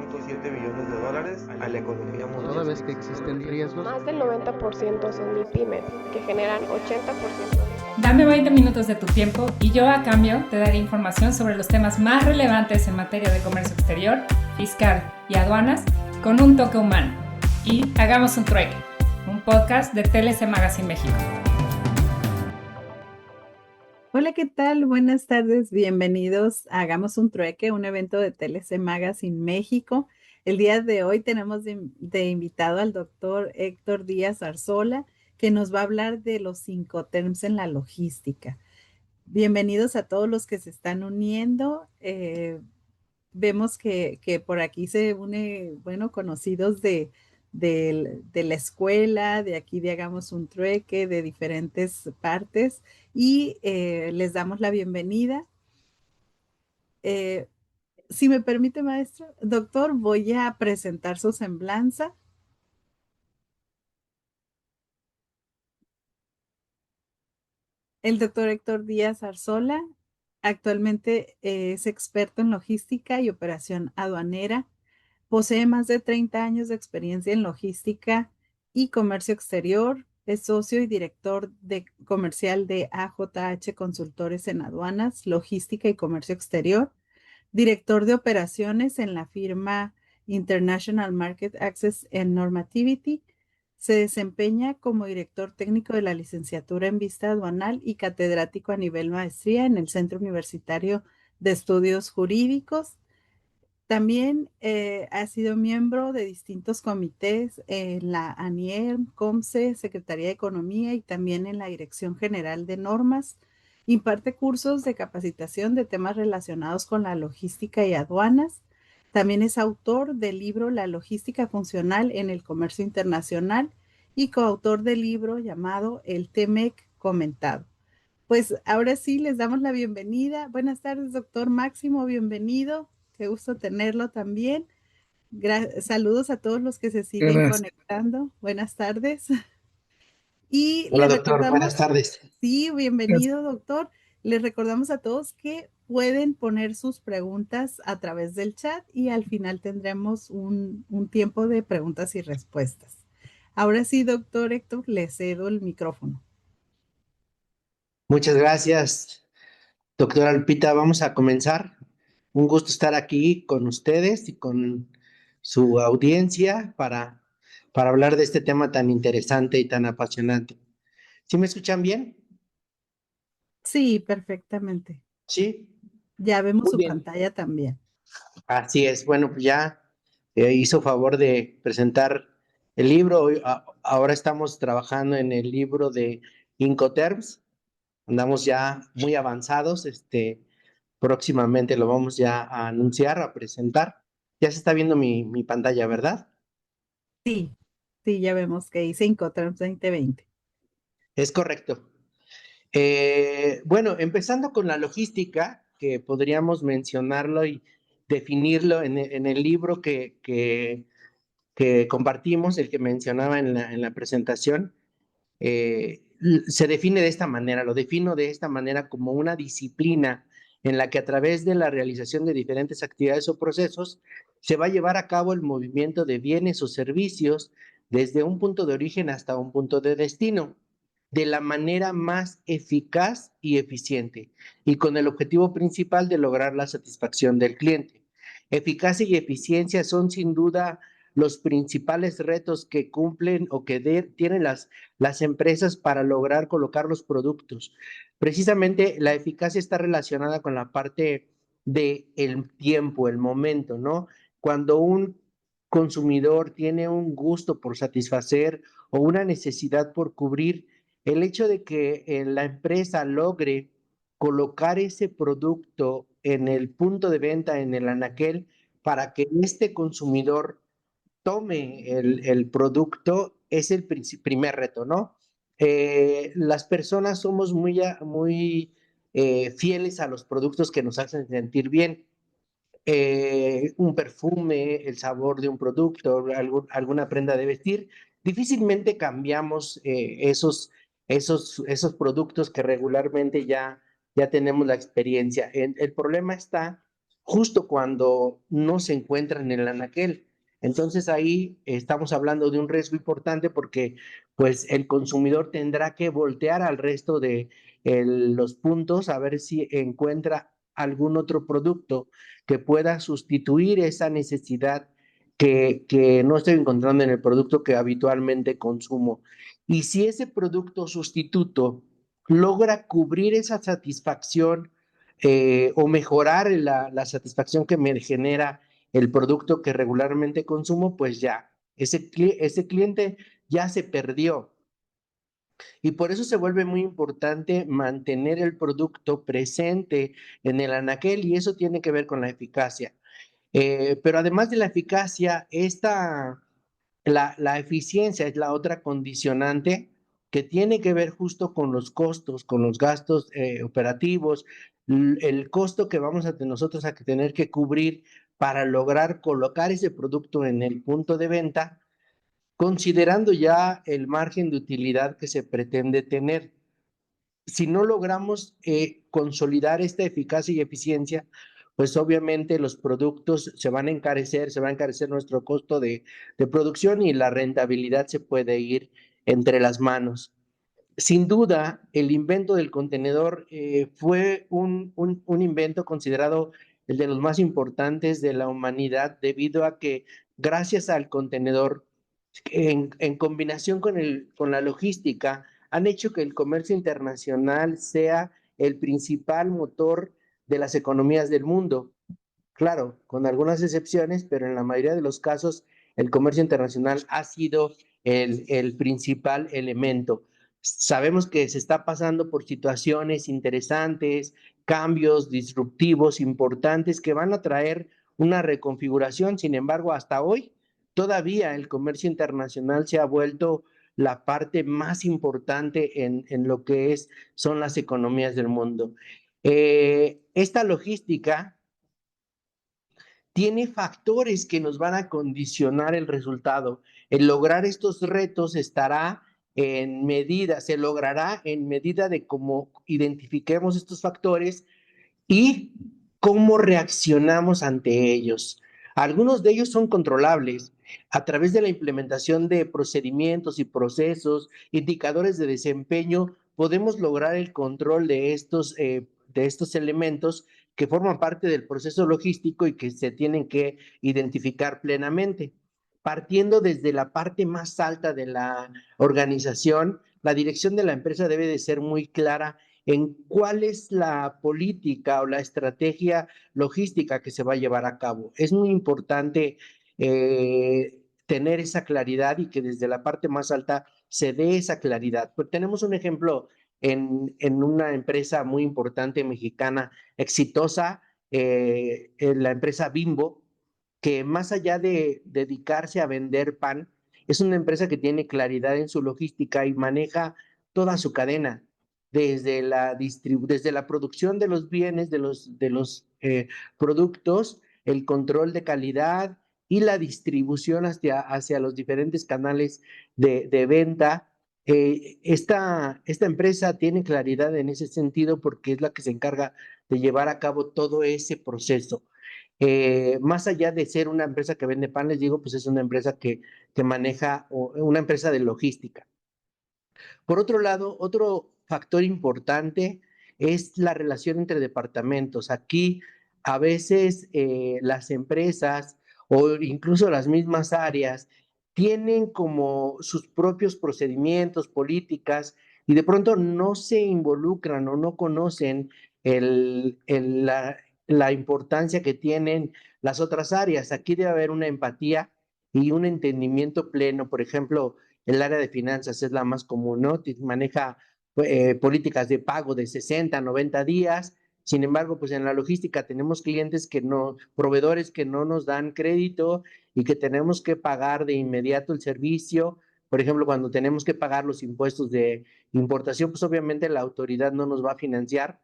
$1.7 billones a la economía mundial. Toda vez que existen riesgos, Más del 90% son MIPYMES, que generan 80%. Dame 20 minutos de tu tiempo y yo a cambio te daré información sobre los temas más relevantes en materia de comercio exterior, fiscal y aduanas con un toque humano. Y hagamos un trueque, un podcast de TLC Magazine México. Hola, ¿qué tal? Buenas tardes, bienvenidos a Hagamos un Trueque, un evento de TLC Magazine México. El día de hoy tenemos de invitado al doctor Héctor Díaz Arzola, que nos va a hablar de los Incoterms en la logística. Bienvenidos a todos los que se están uniendo. Vemos que por aquí se une, conocidos de la escuela, de aquí de Hagamos un Trueque, de diferentes partes, y les damos la bienvenida. Si me permite, maestro, doctor, voy a presentar su semblanza. El doctor Héctor Díaz Arzola actualmente es experto en logística y operación aduanera. Posee más de 30 años de experiencia en logística y comercio exterior. Es socio y director comercial de AJH Consultores en Aduanas, Logística y Comercio Exterior. Director de operaciones en la firma International Market Access and Normativity. Se desempeña como director técnico de la licenciatura en vista aduanal y catedrático a nivel maestría en el Centro Universitario de Estudios Jurídicos. También ha sido miembro de distintos comités en la ANIER, COMCE, Secretaría de Economía y también en la Dirección General de Normas. Imparte cursos de capacitación de temas relacionados con la logística y aduanas. También es autor del libro La logística funcional en el comercio internacional y coautor del libro llamado El TMEC comentado. Pues ahora sí, les damos la bienvenida. Buenas tardes, doctor Máximo, bienvenido. Qué gusto tenerlo también. Saludos a todos los que se siguen conectando. Buenas tardes. Y Hola, les doctor. Buenas recordamos, tardes. sí, bienvenido, doctor. Les recordamos a todos que pueden poner sus preguntas a través del chat y al final tendremos un tiempo de preguntas y respuestas. Ahora sí, doctor Héctor, le cedo el micrófono. Muchas gracias, doctora Lupita. Vamos a comenzar. Un gusto estar aquí con ustedes y con su audiencia para hablar de este tema tan interesante y tan apasionante. ¿Sí me escuchan bien? Sí, perfectamente. Sí. Ya vemos Muy su bien. pantalla también. Así es. Bueno, pues ya hizo favor de presentar el libro. Ahora estamos trabajando en el libro de Incoterms. Andamos ya muy avanzados. Próximamente lo vamos ya a anunciar, a presentar. Ya se está viendo mi pantalla, ¿verdad? Sí, sí, ya vemos que hice Incoterms 2020. Es correcto. Bueno, empezando con la logística, que podríamos mencionarlo y definirlo en el libro que compartimos, el que mencionaba en la presentación, se define de esta manera, lo defino de esta manera como una disciplina en la que a través de la realización de diferentes actividades o procesos se va a llevar a cabo el movimiento de bienes o servicios desde un punto de origen hasta un punto de destino, de la manera más eficaz y eficiente, y con el objetivo principal de lograr la satisfacción del cliente. Eficacia y eficiencia son sin duda los principales retos que cumplen o que tienen las empresas para lograr colocar los productos. Precisamente la eficacia está relacionada con la parte del tiempo, el momento, ¿no? Cuando un consumidor tiene un gusto por satisfacer o una necesidad por cubrir, el hecho de que la empresa logre colocar ese producto en el punto de venta, en el anaquel, para que este consumidor tome el producto es el primer reto, ¿no? Las personas somos muy fieles a los productos que nos hacen sentir bien. Un perfume, el sabor de un producto, alguna prenda de vestir. Difícilmente cambiamos esos productos que regularmente ya tenemos la experiencia. El problema está justo cuando no se encuentran en el anaquel. Entonces ahí estamos hablando de un riesgo importante porque pues el consumidor tendrá que voltear al resto de los puntos a ver si encuentra algún otro producto que pueda sustituir esa necesidad que no estoy encontrando en el producto que habitualmente consumo. Y si ese producto sustituto logra cubrir esa satisfacción o mejorar la satisfacción que me genera el producto que regularmente consumo, pues ya, ese cliente ya se perdió. Y por eso se vuelve muy importante mantener el producto presente en el anaquel y eso tiene que ver con la eficacia. Pero además de la eficacia, la eficiencia es la otra condicionante que tiene que ver justo con los costos, con los gastos operativos, el costo que vamos a nosotros a tener que cubrir para lograr colocar ese producto en el punto de venta, considerando ya el margen de utilidad que se pretende tener. Si no logramos consolidar esta eficacia y eficiencia, pues obviamente los productos se van a encarecer, se va a encarecer nuestro costo de producción y la rentabilidad se puede ir entre las manos. Sin duda, el invento del contenedor fue un invento considerado el de los más importantes de la humanidad debido a que gracias al contenedor, en combinación con la logística, han hecho que el comercio internacional sea el principal motor de las economías del mundo. Claro, con algunas excepciones, pero en la mayoría de los casos el comercio internacional ha sido el principal elemento. Sabemos que se está pasando por situaciones interesantes, cambios disruptivos importantes que van a traer una reconfiguración. Sin embargo, hasta hoy todavía el comercio internacional se ha vuelto la parte más importante en lo que son las economías del mundo. Esta logística tiene factores que nos van a condicionar el resultado. El lograr estos retos estará en medida, se logrará en medida de cómo identifiquemos estos factores y cómo reaccionamos ante ellos. Algunos de ellos son controlables a través de la implementación de procedimientos y procesos, indicadores de desempeño, podemos lograr el control de estos elementos que forman parte del proceso logístico y que se tienen que identificar plenamente. Partiendo desde la parte más alta de la organización, la dirección de la empresa debe de ser muy clara en cuál es la política o la estrategia logística que se va a llevar a cabo. Es muy importante tener esa claridad y que desde la parte más alta se dé esa claridad. Pues tenemos un ejemplo en una empresa muy importante mexicana, exitosa, en la empresa Bimbo, que más allá de dedicarse a vender pan, es una empresa que tiene claridad en su logística y maneja toda su cadena desde la producción de los bienes, de los productos, el control de calidad y la distribución hacia los diferentes canales de venta. Esta empresa tiene claridad en ese sentido porque es la que se encarga de llevar a cabo todo ese proceso. Más allá de ser una empresa que vende pan, les digo, pues es una empresa que maneja una empresa de logística. Por otro lado, otro factor importante es la relación entre departamentos. Aquí a veces las empresas o incluso las mismas áreas tienen como sus propios procedimientos, políticas, y de pronto no se involucran o no conocen la importancia que tienen las otras áreas. Aquí debe haber una empatía y un entendimiento pleno. Por ejemplo, el área de finanzas es la más común, ¿no? Maneja políticas de pago de 60, 90 días. Sin embargo, pues en la logística tenemos clientes proveedores que no nos dan crédito y que tenemos que pagar de inmediato el servicio. Por ejemplo, cuando tenemos que pagar los impuestos de importación, pues obviamente la autoridad no nos va a financiar,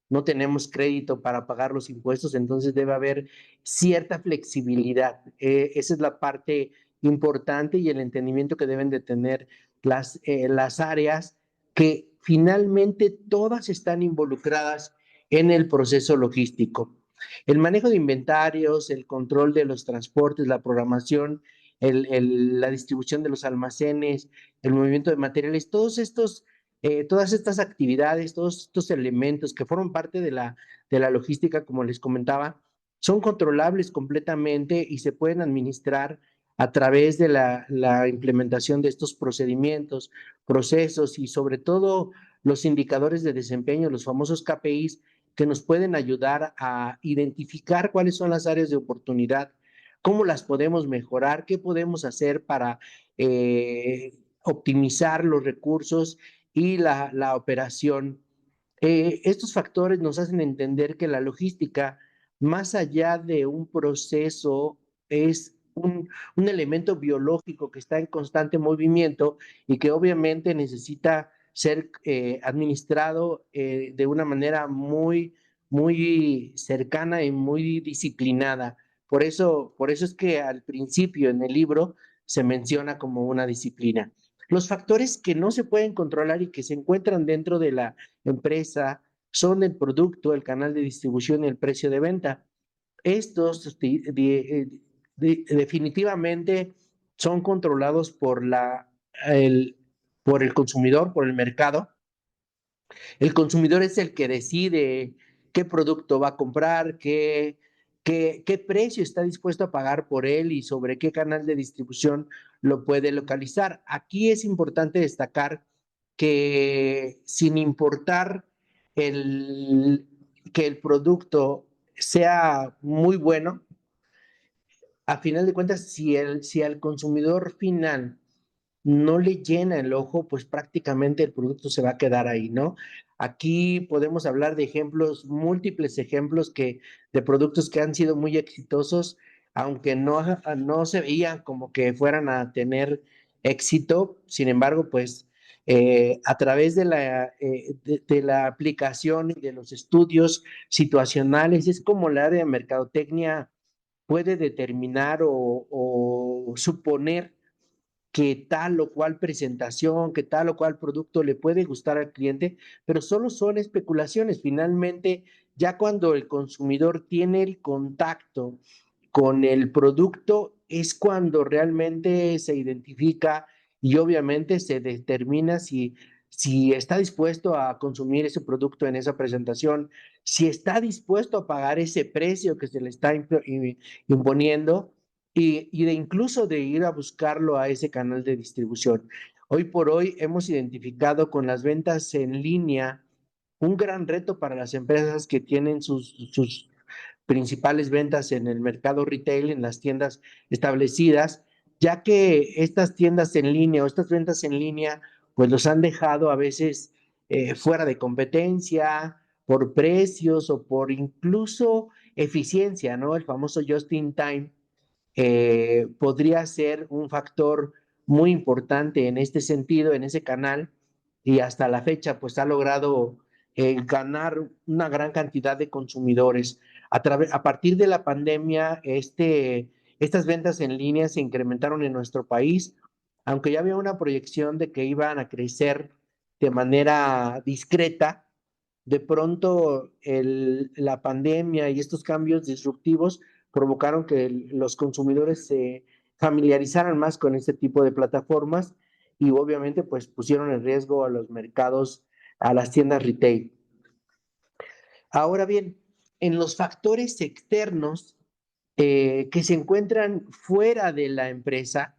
no tenemos crédito para pagar los impuestos, entonces debe haber cierta flexibilidad. Esa es la parte importante y el entendimiento que deben de tener las áreas que finalmente todas están involucradas en el proceso logístico. El manejo de inventarios, el control de los transportes, la programación, la distribución de los almacenes, el movimiento de materiales, todas estas actividades, todos estos elementos que forman parte de la logística, como les comentaba, son controlables completamente y se pueden administrar a través de la implementación de estos procedimientos, procesos y sobre todo los indicadores de desempeño, los famosos KPIs, que nos pueden ayudar a identificar cuáles son las áreas de oportunidad, cómo las podemos mejorar, qué podemos hacer para optimizar los recursos y la operación. Estos factores nos hacen entender que la logística, más allá de un proceso, es un elemento biológico que está en constante movimiento y que obviamente necesita ser administrado de una manera muy cercana y muy disciplinada. Por eso es que al principio en el libro se menciona como una disciplina. Los factores que no se pueden controlar y que se encuentran dentro de la empresa son el producto, el canal de distribución y el precio de venta. Estos definitivamente son controlados por el consumidor, por el mercado. El consumidor es el que decide qué producto va a comprar, qué precio está dispuesto a pagar por él y sobre qué canal de distribución lo puede localizar. Aquí es importante destacar que sin importar el, que el producto sea muy bueno, a final de cuentas, si al consumidor final no le llena el ojo, pues prácticamente el producto se va a quedar ahí, ¿no? Aquí podemos hablar de ejemplos, múltiples ejemplos de productos que han sido muy exitosos, aunque no se veían como que fueran a tener éxito. Sin embargo, pues a través de la aplicación y de los estudios situacionales, es como la área de mercadotecnia puede determinar o suponer que tal o cual presentación, que tal o cual producto le puede gustar al cliente, pero solo son especulaciones. Finalmente, ya cuando el consumidor tiene el contacto con el producto, es cuando realmente se identifica y obviamente se determina si está dispuesto a consumir ese producto en esa presentación, si está dispuesto a pagar ese precio que se le está imponiendo y de incluso de ir a buscarlo a ese canal de distribución. Hoy por hoy hemos identificado con las ventas en línea un gran reto para las empresas que tienen sus principales ventas en el mercado retail, en las tiendas establecidas, ya que estas tiendas en línea o estas ventas en línea, pues los han dejado a veces fuera de competencia por precios o por incluso eficiencia, ¿no? El famoso just in time podría ser un factor muy importante en este sentido, en ese canal, y hasta la fecha pues ha logrado ganar una gran cantidad de consumidores. A partir de la pandemia, estas ventas en línea se incrementaron en nuestro país, aunque ya había una proyección de que iban a crecer de manera discreta. De pronto la pandemia y estos cambios disruptivos provocaron que los consumidores se familiarizaran más con este tipo de plataformas y obviamente pues pusieron en riesgo a los mercados, a las tiendas retail. Ahora bien, en los factores externos que se encuentran fuera de la empresa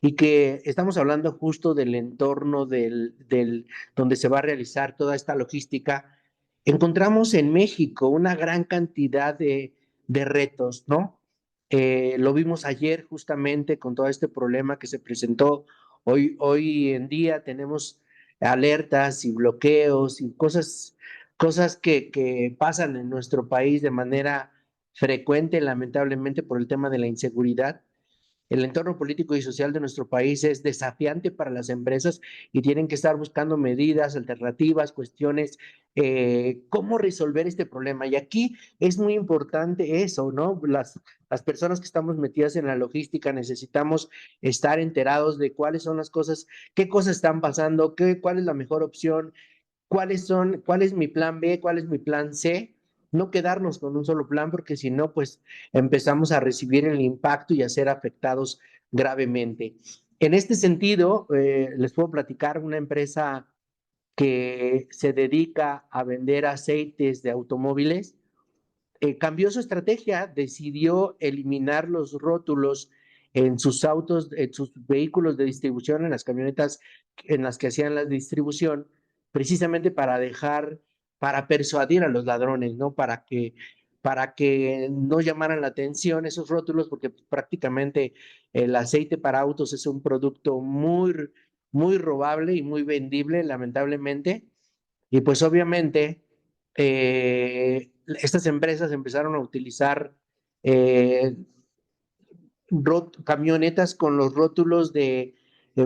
y que estamos hablando justo del entorno donde se va a realizar toda esta logística, encontramos en México una gran cantidad de retos, ¿no? Lo vimos ayer justamente con todo este problema que se presentó. Hoy en día tenemos alertas y bloqueos y cosas que pasan en nuestro país de manera frecuente, lamentablemente, por el tema de la inseguridad. El entorno político y social de nuestro país es desafiante para las empresas y tienen que estar buscando medidas, alternativas, cuestiones, cómo resolver este problema. Y aquí es muy importante eso, ¿no? Las personas que estamos metidas en la logística necesitamos estar enterados de cuáles son las cosas, qué cosas están pasando, cuál es la mejor opción, cuál es mi plan B, cuál es mi plan C, no quedarnos con un solo plan, porque si no, pues empezamos a recibir el impacto y a ser afectados gravemente. En este sentido, les puedo platicar una empresa que se dedica a vender aceites de automóviles. Cambió su estrategia, decidió eliminar los rótulos en sus autos, en sus vehículos de distribución, en las camionetas en las que hacían la distribución, precisamente para persuadir a los ladrones, ¿no? Para que no llamaran la atención esos rótulos, porque prácticamente el aceite para autos es un producto muy robable y muy vendible, lamentablemente. Y pues obviamente estas empresas empezaron a utilizar eh, camionetas con los rótulos de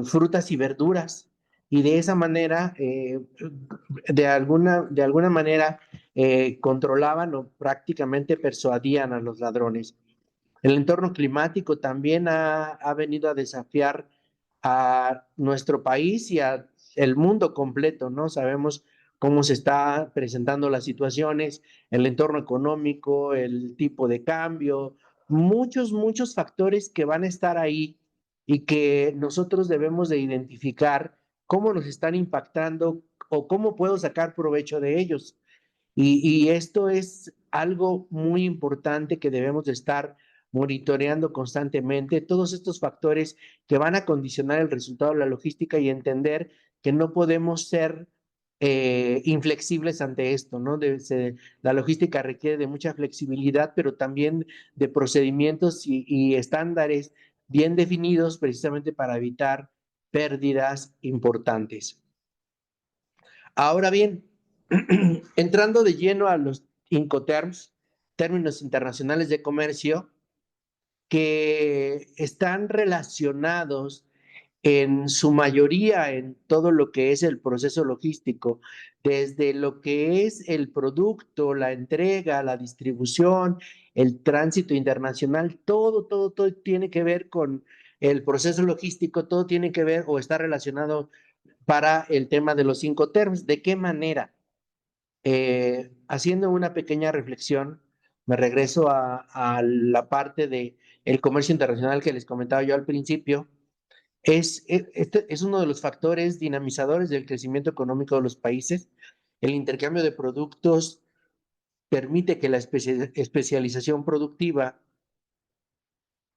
frutas y verduras, y de esa manera, de alguna manera, controlaban o prácticamente persuadían a los ladrones. El entorno climático también ha venido a desafiar a nuestro país y a el mundo completo, ¿no? Sabemos cómo se está presentando las situaciones, el entorno económico, el tipo de cambio, muchos factores que van a estar ahí y que nosotros debemos de identificar cómo nos están impactando o cómo puedo sacar provecho de ellos. Y esto es algo muy importante que debemos de estar monitoreando constantemente, todos estos factores que van a condicionar el resultado de la logística, y entender que no podemos ser inflexibles ante esto, ¿no? La logística requiere de mucha flexibilidad, pero también de procedimientos y estándares bien definidos, precisamente para evitar pérdidas importantes. Ahora bien, entrando de lleno a los Incoterms, términos internacionales de comercio, que están relacionados en su mayoría en todo lo que es el proceso logístico, desde lo que es el producto, la entrega, la distribución, el tránsito internacional, todo tiene que ver con el proceso logístico, todo tiene que ver o está relacionado para el tema de los Incoterms. ¿De qué manera? Haciendo una pequeña reflexión, me regreso a la parte de el comercio internacional que les comentaba yo al principio. Este es uno de los factores dinamizadores del crecimiento económico de los países. El intercambio de productos permite que la especialización productiva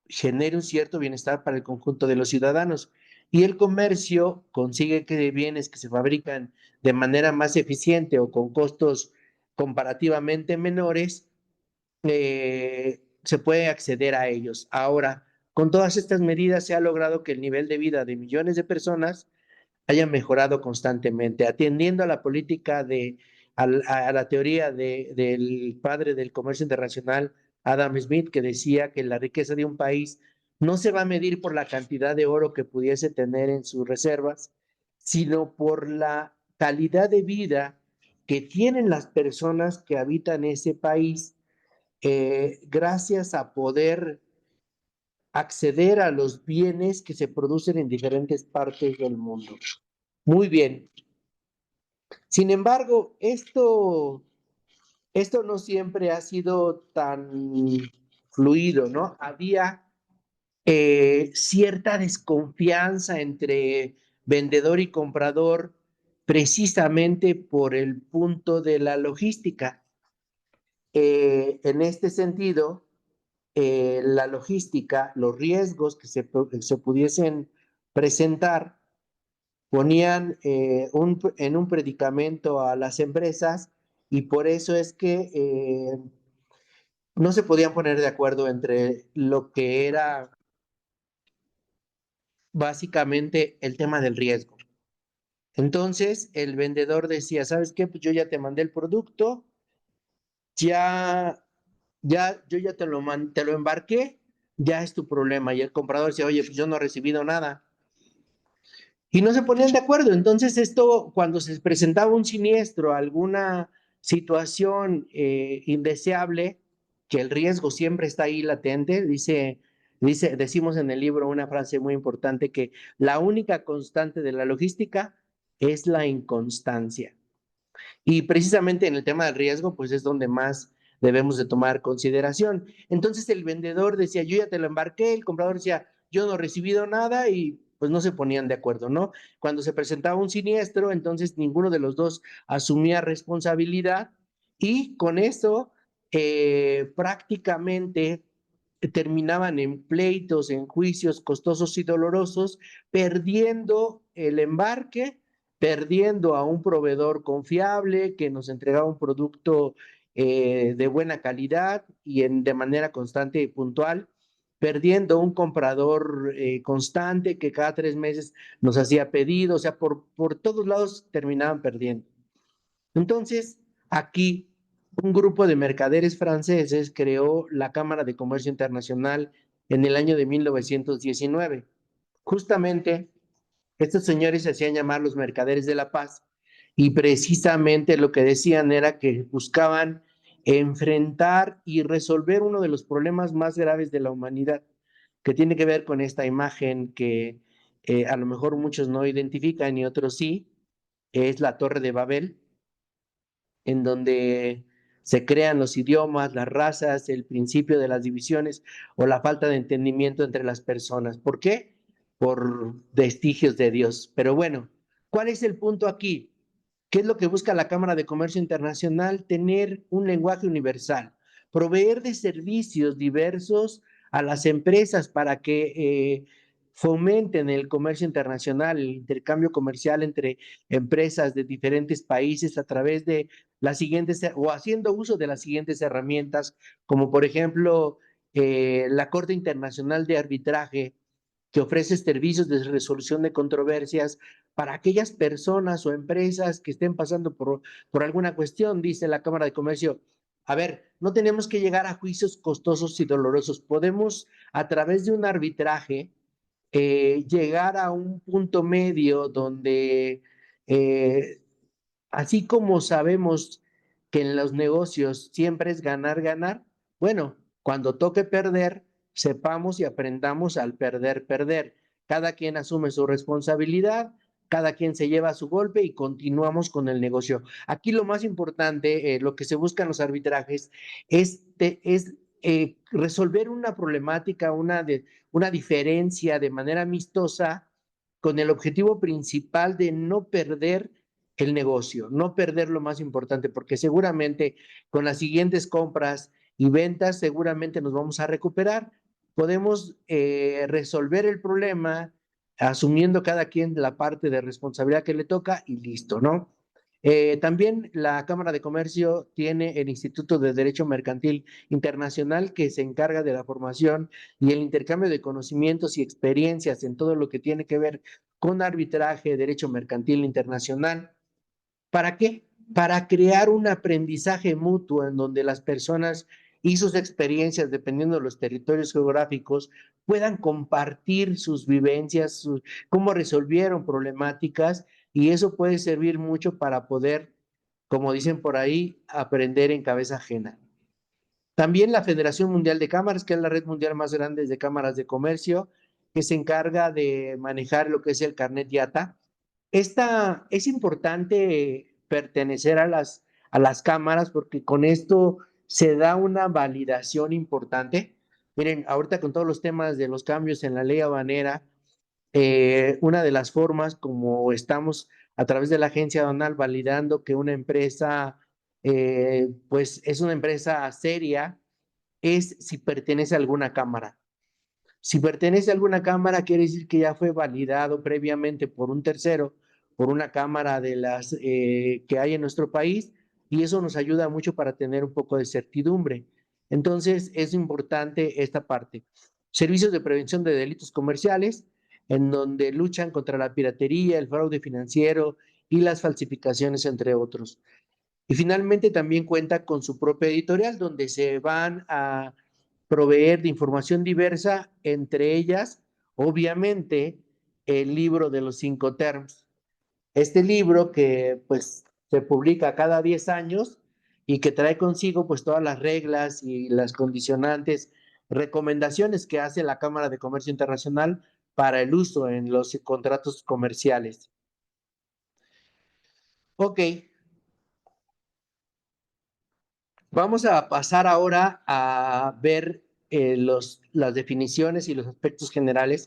genere un cierto bienestar para el conjunto de los ciudadanos, y el comercio consigue que bienes que se fabrican de manera más eficiente o con costos comparativamente menores, se puede acceder a ellos. Ahora, con todas estas medidas se ha logrado que el nivel de vida de millones de personas haya mejorado constantemente, atendiendo a la política a la teoría del padre del comercio internacional, Adam Smith, que decía que la riqueza de un país no se va a medir por la cantidad de oro que pudiese tener en sus reservas, sino por la calidad de vida que tienen las personas que habitan ese país, gracias a poder acceder a los bienes que se producen en diferentes partes del mundo. Muy bien. Sin embargo, esto no siempre ha sido tan fluido, ¿no? Había cierta desconfianza entre vendedor y comprador, precisamente por el punto de la logística. En este sentido, la logística, los riesgos que se pudiesen presentar, ponían en un predicamento a las empresas, y por eso es que no se podían poner de acuerdo entre lo que era básicamente el tema del riesgo. Entonces el vendedor decía, ¿sabes qué? Pues yo ya te mandé el producto, yo ya te lo embarqué, ya es tu problema. Y el comprador decía, oye, pues yo no he recibido nada. Y no se ponían de acuerdo. Entonces esto, cuando se presentaba un siniestro, alguna situación indeseable, que el riesgo siempre está ahí latente, decimos en el libro una frase muy importante, que la única constante de la logística es la inconstancia. Y precisamente en el tema del riesgo, pues es donde más debemos de tomar consideración. Entonces el vendedor decía, yo ya te lo embarqué, el comprador decía, yo no he recibido nada y pues no se ponían de acuerdo, ¿no? Cuando se presentaba un siniestro, entonces ninguno de los dos asumía responsabilidad y con eso prácticamente terminaban en pleitos, en juicios costosos y dolorosos, perdiendo el embarque, perdiendo a un proveedor confiable que nos entregaba un producto de buena calidad y de manera constante y puntual, perdiendo un comprador constante que cada 3 meses nos hacía pedido, o sea, por todos lados terminaban perdiendo. Entonces, aquí un grupo de mercaderes franceses creó la Cámara de Comercio Internacional en el año de 1919. Justamente, estos señores se hacían llamar los mercaderes de la paz y precisamente lo que decían era que buscaban enfrentar y resolver uno de los problemas más graves de la humanidad, que tiene que ver con esta imagen que a lo mejor muchos no identifican y otros sí, es la Torre de Babel, en donde se crean los idiomas, las razas, el principio de las divisiones o la falta de entendimiento entre las personas. ¿Por qué? Por vestigios de Dios. Pero bueno, ¿cuál es el punto aquí? ¿Qué es lo que busca la Cámara de Comercio Internacional? Tener un lenguaje universal, proveer de servicios diversos a las empresas para que fomenten el comercio internacional, el intercambio comercial entre empresas de diferentes países a través de las siguientes o haciendo uso de las siguientes herramientas, como por ejemplo la Corte Internacional de Arbitraje, que ofrece servicios de resolución de controversias para aquellas personas o empresas que estén pasando por alguna cuestión, dice la Cámara de Comercio. A ver, no tenemos que llegar a juicios costosos y dolorosos. Podemos, a través de un arbitraje, llegar a un punto medio donde, así como sabemos que en los negocios siempre es ganar, ganar, bueno, cuando toque perder, sepamos y aprendamos al perder, perder. Cada quien asume su responsabilidad, cada quien se lleva su golpe y continuamos con el negocio. Aquí lo más importante, lo que se busca en los arbitrajes es resolver una problemática, una diferencia de manera amistosa con el objetivo principal de no perder el negocio, no perder lo más importante, porque seguramente con las siguientes compras y ventas seguramente nos vamos a recuperar. Podemos resolver el problema asumiendo cada quien la parte de responsabilidad que le toca y listo, ¿no? También la Cámara de Comercio tiene el Instituto de Derecho Mercantil Internacional que se encarga de la formación y el intercambio de conocimientos y experiencias en todo lo que tiene que ver con arbitraje, derecho mercantil internacional. ¿Para qué? Para crear un aprendizaje mutuo en donde las personas y sus experiencias, dependiendo de los territorios geográficos, puedan compartir sus vivencias, cómo resolvieron problemáticas, y eso puede servir mucho para poder, como dicen por ahí, aprender en cabeza ajena. También la Federación Mundial de Cámaras, que es la red mundial más grande de cámaras de comercio, que se encarga de manejar lo que es el carnet IATA. Es importante pertenecer a las cámaras porque con esto se da una validación importante. Miren, ahorita con todos los temas de los cambios en la ley aduanera, una de las formas como estamos a través de la agencia aduanal validando que una empresa pues es una empresa seria es si pertenece a alguna cámara. Si pertenece a alguna cámara, quiere decir que ya fue validado previamente por un tercero, por una cámara de las que hay en nuestro país, y eso nos ayuda mucho para tener un poco de certidumbre. Entonces, es importante esta parte. Servicios de prevención de delitos comerciales, en donde luchan contra la piratería, el fraude financiero y las falsificaciones, entre otros. Y finalmente también cuenta con su propia editorial, donde se van a proveer de información diversa, entre ellas, obviamente, el libro de los 5 terms. Este libro que pues se publica cada 10 años y que trae consigo pues todas las reglas y las condicionantes, recomendaciones que hace la Cámara de Comercio Internacional para el uso en los contratos comerciales. Ok. Vamos a pasar ahora a ver las definiciones y los aspectos generales.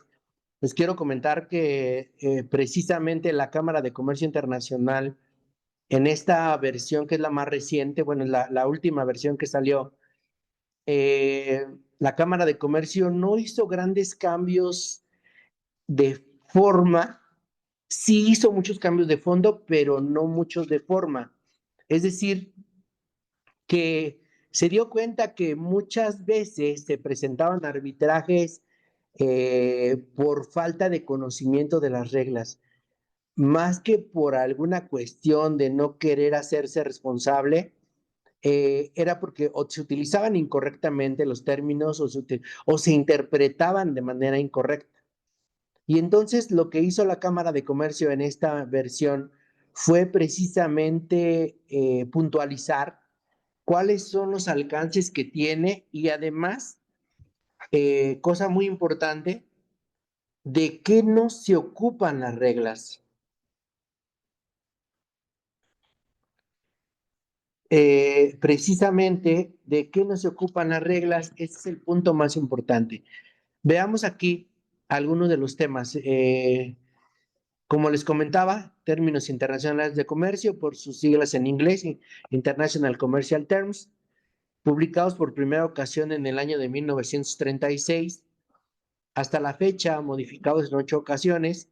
Les quiero comentar que precisamente la Cámara de Comercio Internacional, en esta versión que es la más reciente, bueno, la última versión que salió, eh, la Cámara de Comercio no hizo grandes cambios de forma, sí hizo muchos cambios de fondo, pero no muchos de forma. Es decir, que se dio cuenta que muchas veces se presentaban arbitrajes por falta de conocimiento de las reglas, más que por alguna cuestión de no querer hacerse responsable, era porque o se utilizaban incorrectamente los términos o se interpretaban de manera incorrecta. Y entonces lo que hizo la Cámara de Comercio en esta versión fue precisamente puntualizar cuáles son los alcances que tiene y además, cosa muy importante, de qué no se ocupan las reglas. Precisamente de qué no se ocupan las reglas, ese es el punto más importante. Veamos aquí algunos de los temas. Como les comentaba, términos internacionales de comercio, por sus siglas en inglés, International Commercial Terms, publicados por primera ocasión en el año de 1936, hasta la fecha modificados en 8 ocasiones,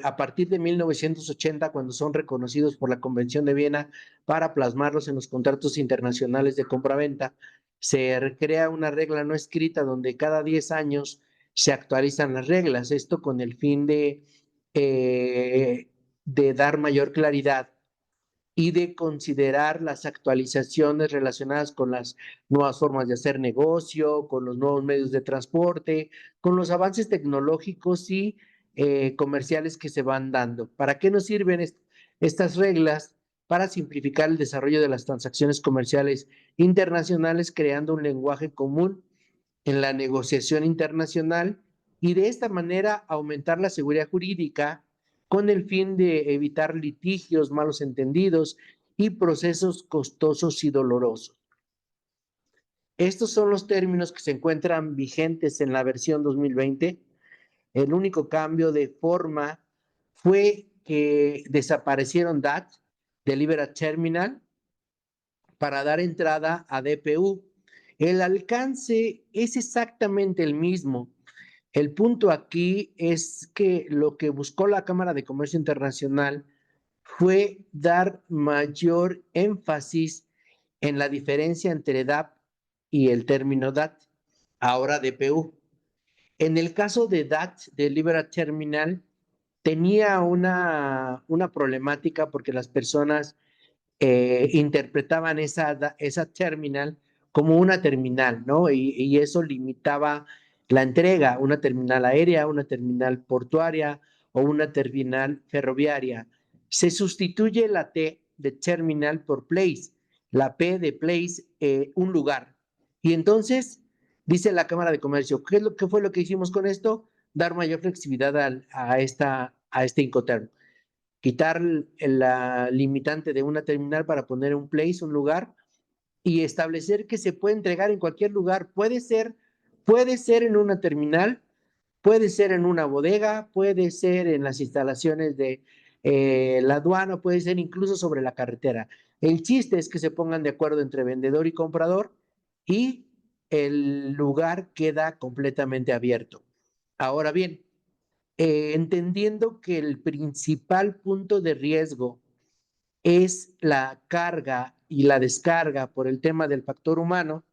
a partir de 1980, cuando son reconocidos por la Convención de Viena para plasmarlos en los contratos internacionales de compraventa, se crea una regla no escrita donde cada 10 años se actualizan las reglas, esto con el fin de dar mayor claridad y de considerar las actualizaciones relacionadas con las nuevas formas de hacer negocio, con los nuevos medios de transporte, con los avances tecnológicos y comerciales que se van dando. ¿Para qué nos sirven estas reglas? Para simplificar el desarrollo de las transacciones comerciales internacionales, creando un lenguaje común en la negociación internacional y de esta manera aumentar la seguridad jurídica con el fin de evitar litigios, malos entendidos y procesos costosos y dolorosos. Estos son los términos que se encuentran vigentes en la versión 2020. El único cambio de forma fue que desaparecieron DAT, Deliberate Terminal, para dar entrada a DPU. El alcance es exactamente el mismo. El punto aquí es que lo que buscó la Cámara de Comercio Internacional fue dar mayor énfasis en la diferencia entre DAP y el término DAT, ahora DPU. En el caso de DAT, Deliberate Terminal, tenía una problemática porque las personas interpretaban esa terminal como una terminal, ¿no? Y eso limitaba la entrega, una terminal aérea, una terminal portuaria o una terminal ferroviaria. Se sustituye la T de terminal por place, la P de place, un lugar. Y entonces, dice la Cámara de Comercio, ¿qué fue lo que hicimos con esto? Dar mayor flexibilidad a este Incoterm. Quitar la limitante de una terminal para poner un place, un lugar, y establecer que se puede entregar en cualquier lugar. Puede ser en una terminal, puede ser en una bodega, puede ser en las instalaciones de la aduana, puede ser incluso sobre la carretera. El chiste es que se pongan de acuerdo entre vendedor y comprador y el lugar queda completamente abierto. Ahora bien, entendiendo que el principal punto de riesgo es la carga y la descarga por el tema del factor humano,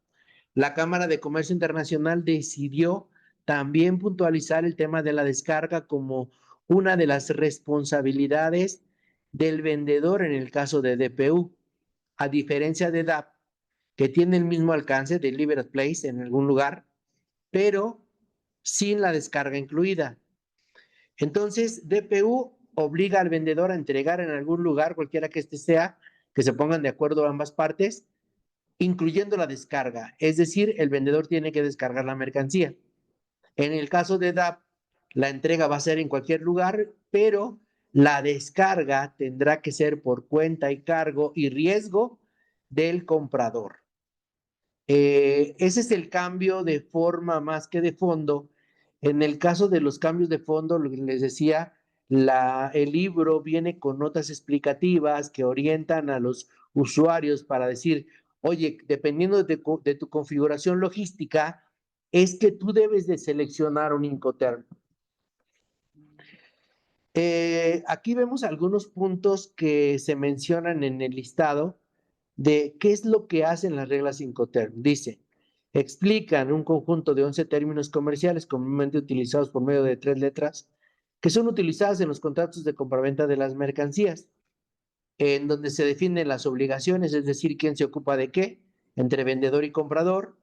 la Cámara de Comercio Internacional decidió también puntualizar el tema de la descarga como una de las responsabilidades del vendedor en el caso de DPU, a diferencia de DAP, que tiene el mismo alcance de Deliberate Place en algún lugar, pero sin la descarga incluida. Entonces, DPU obliga al vendedor a entregar en algún lugar, cualquiera que este sea, que se pongan de acuerdo ambas partes, incluyendo la descarga. Es decir, el vendedor tiene que descargar la mercancía. En el caso de DAP, la entrega va a ser en cualquier lugar, pero la descarga tendrá que ser por cuenta y cargo y riesgo del comprador. Ese es el cambio de forma más que de fondo. En el caso de los cambios de fondo, lo que les decía, el libro viene con notas explicativas que orientan a los usuarios para decir, oye, dependiendo de tu configuración logística, es que tú debes de seleccionar un Incoterm. Aquí vemos algunos puntos que se mencionan en el listado de qué es lo que hacen las reglas Incoterm. Dice, explican un conjunto de 11 términos comerciales comúnmente utilizados por medio de 3 letras que son utilizadas en los contratos de compraventa de las mercancías, en donde se definen las obligaciones, es decir, quién se ocupa de qué, entre vendedor y comprador,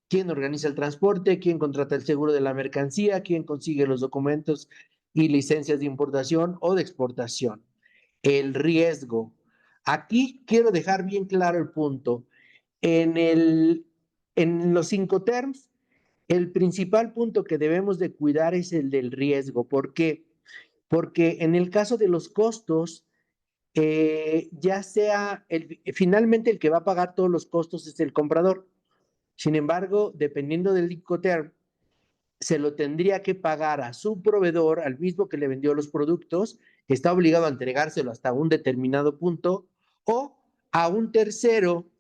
quién organiza el transporte, quién contrata el seguro de la mercancía, quién consigue los documentos y licencias de importación o de exportación. El riesgo. Aquí quiero dejar bien claro el punto. En los Incoterms, el principal punto que debemos de cuidar es el del riesgo. ¿Por qué? Porque en el caso de los costos, ya sea finalmente el que va a pagar todos los costos es el comprador. Sin embargo, dependiendo del Incoterm, se lo tendría que pagar a su proveedor, al mismo que le vendió los productos, que está obligado a entregárselo hasta un determinado punto, o a un tercero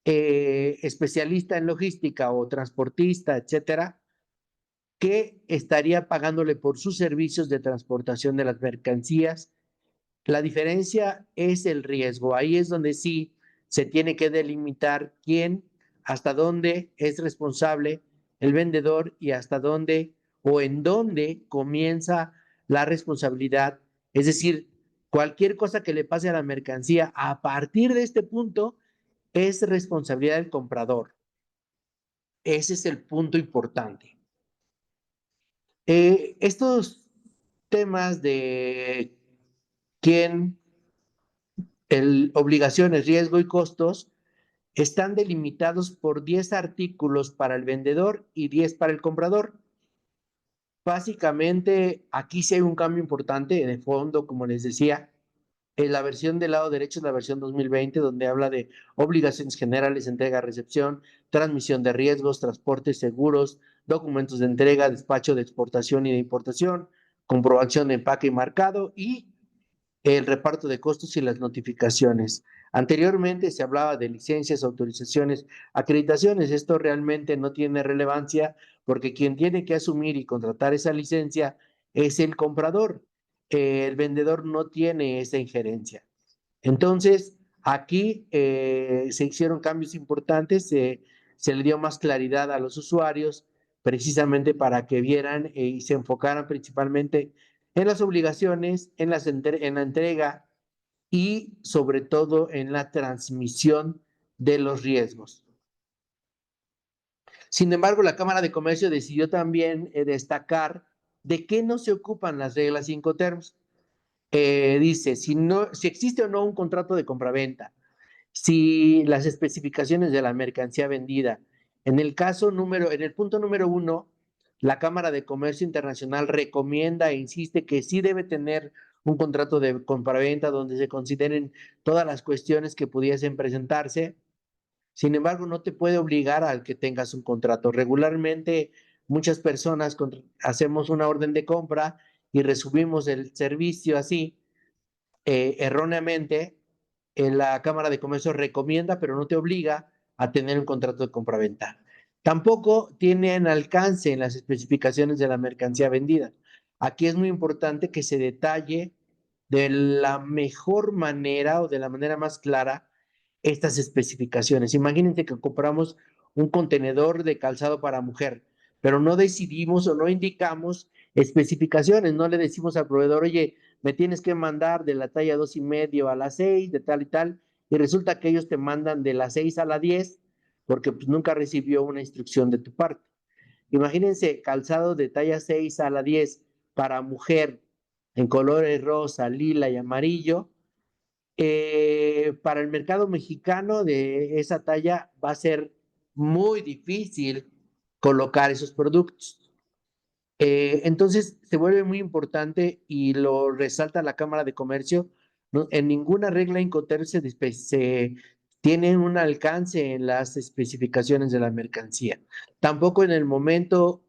especialista en logística o transportista, etcétera, que estaría pagándole por sus servicios de transportación de las mercancías. La diferencia es el riesgo. Ahí es donde sí se tiene que delimitar quién, hasta dónde es responsable el vendedor y hasta dónde o en dónde comienza la responsabilidad. Es decir, cualquier cosa que le pase a la mercancía a partir de este punto es responsabilidad del comprador. Ese es el punto importante. Estos temas de quién, obligaciones, riesgo y costos están delimitados por 10 artículos para el vendedor y 10 para el comprador. Básicamente, aquí sí hay un cambio importante de fondo, como les decía. En la versión del lado derecho es la versión 2020, donde habla de obligaciones generales, entrega, recepción, transmisión de riesgos, transportes, seguros, documentos de entrega, despacho de exportación y de importación, comprobación de empaque y marcado y el reparto de costos y las notificaciones. Anteriormente se hablaba de licencias, autorizaciones, acreditaciones. Esto realmente no tiene relevancia porque quien tiene que asumir y contratar esa licencia es el comprador. El vendedor no tiene esa injerencia. Entonces, aquí se hicieron cambios importantes, se le dio más claridad a los usuarios precisamente para que vieran y se enfocaran principalmente en las obligaciones, en la entrega y sobre todo en la transmisión de los riesgos. Sin embargo, la Cámara de Comercio decidió también destacar de qué no se ocupan las reglas Incoterms. Dice, si existe o no un contrato de compraventa, si las especificaciones de la mercancía vendida. En el punto número 1, la Cámara de Comercio Internacional recomienda e insiste que sí debe tener un contrato de compraventa donde se consideren todas las cuestiones que pudiesen presentarse. Sin embargo, no te puede obligar al que tengas un contrato. Regularmente, muchas personas hacemos una orden de compra y resumimos el servicio así, erróneamente. La Cámara de Comercio recomienda, pero no te obliga a tener un contrato de compraventa. Tampoco tienen alcance en las especificaciones de la mercancía vendida. Aquí es muy importante que se detalle de la mejor manera o de la manera más clara estas especificaciones. Imagínense que compramos un contenedor de calzado para mujer, pero no decidimos o no indicamos especificaciones, no le decimos al proveedor, oye, me tienes que mandar de la talla 2,5 a la 6, de tal y tal, y resulta que ellos te mandan de la 6 a la 10 porque pues, nunca recibió una instrucción de tu parte. Imagínense calzado de talla 6 a la 10 para mujer en colores rosa, lila y amarillo. Para el mercado mexicano de esa talla va a ser muy difícil colocar esos productos. Entonces se vuelve muy importante y lo resalta la Cámara de Comercio. ¿No? En ninguna regla Incoterm se tienen un alcance en las especificaciones de la mercancía. Tampoco en el momento,